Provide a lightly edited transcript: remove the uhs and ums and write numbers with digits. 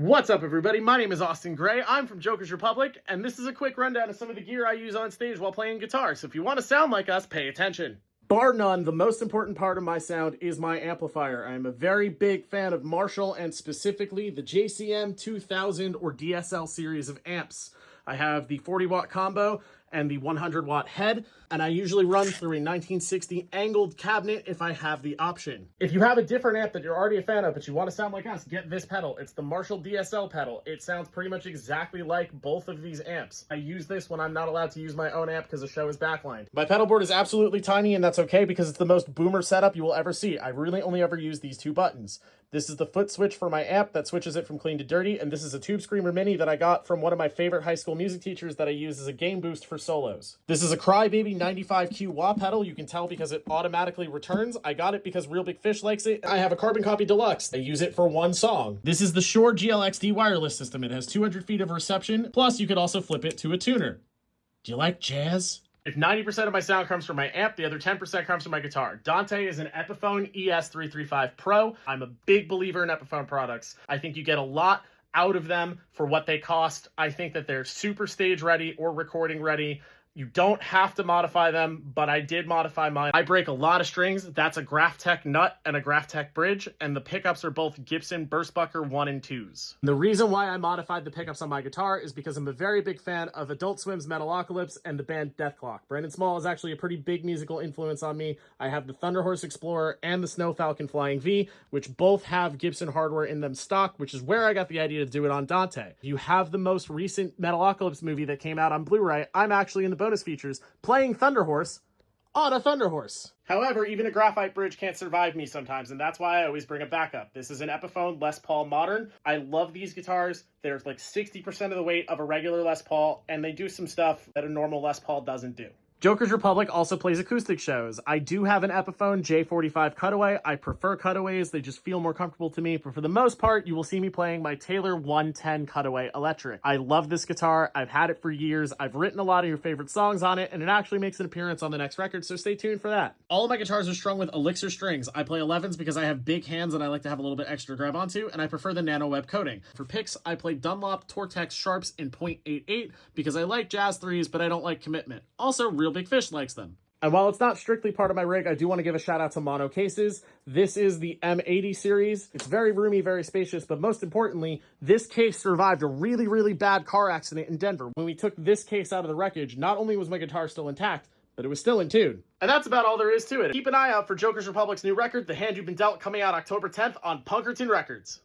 What's up, everybody? My name is Austin Gray. I'm from Joker's Republic, and this is a quick rundown of some of the gear I use on stage while playing guitar. So if you want to sound like us, pay attention. Bar none, the most important part of my sound is my amplifier. I'm a very big fan of Marshall and specifically the JCM 2000 or DSL series of amps. I have the 40-watt combo and the 100-watt head, and I usually run through a 1960 angled cabinet if I have the option. If you have a different amp that you're already a fan of, but you want to sound like us, get this pedal. It's the Marshall DSL pedal. It sounds pretty much exactly like both of these amps. I use this when I'm not allowed to use my own amp because the show is backlined. My pedal board is absolutely tiny, and that's okay because it's the most boomer setup you will ever see. I really only ever use these two buttons. This is the foot switch for my amp that switches it from clean to dirty, and this is a Tube Screamer Mini that I got from one of my favorite high school music teachers that I use as a gain boost for solos. This is a Crybaby 95Q wah pedal. You can tell because it automatically returns. I got it because Real Big Fish likes it. I have a Carbon Copy Deluxe. I use it for one song. This is the Shure GLXD wireless system. It has 200 feet of reception, plus you could also flip it to a tuner. Do you like jazz? If 90% of my sound comes from my amp, the other 10% comes from my guitar. Dante is an Epiphone ES335 Pro. I'm a big believer in Epiphone products. I think you get a lot out of them for what they cost. I think that they're super stage ready or recording ready. You don't have to modify them, but I did modify mine. I break a lot of strings. That's a Graphtec nut and a Graphtec bridge, and the pickups are both Gibson Burstbucker 1 and 2s. The reason why I modified the pickups on my guitar is because I'm a very big fan of Adult Swim's Metalocalypse and the band Deathclock. Brandon Small is actually a pretty big musical influence on me. I have the Thunder Horse Explorer and the Snow Falcon Flying V, which both have Gibson hardware in them stock, which is where I got the idea to do it on Dante. You have the most recent Metalocalypse movie that came out on Blu-ray. I'm actually in the bonus features playing Thunder Horse on a Thunder Horse. However, even a graphite bridge can't survive me sometimes, and that's why I always bring a backup. This is an Epiphone Les Paul Modern. I love these guitars. They're like 60% of the weight of a regular Les Paul, and they do some stuff that a normal Les Paul doesn't do. Joker's Republic also plays acoustic shows. I do have an Epiphone J45 Cutaway. I prefer cutaways. They just feel more comfortable to me. But for the most part, you will see me playing my Taylor 110 Cutaway Electric. I love this guitar. I've had it for years. I've written a lot of your favorite songs on it, and it actually makes an appearance on the next record, so stay tuned for that. All of my guitars are strung with Elixir strings. I play 11s because I have big hands and I like to have a little bit extra grab onto, and I prefer the nano web coating. For picks, I play Dunlop Tortex Sharps in .88 because I like Jazz 3s, but I don't like commitment. Also, Real Big Fish likes them. And while it's not strictly part of my rig, I do want to give a shout out to mono cases. This is the M80 series. It's very roomy, very spacious, but most importantly, this case survived a really, really bad car accident in Denver. When we took this case out of the wreckage, not only was my guitar still intact, but it was still in tune. And that's about all there is to it. Keep an eye out for Joker's Republic's new record, The Hand You've Been Dealt, coming out October 10th on Punkerton Records.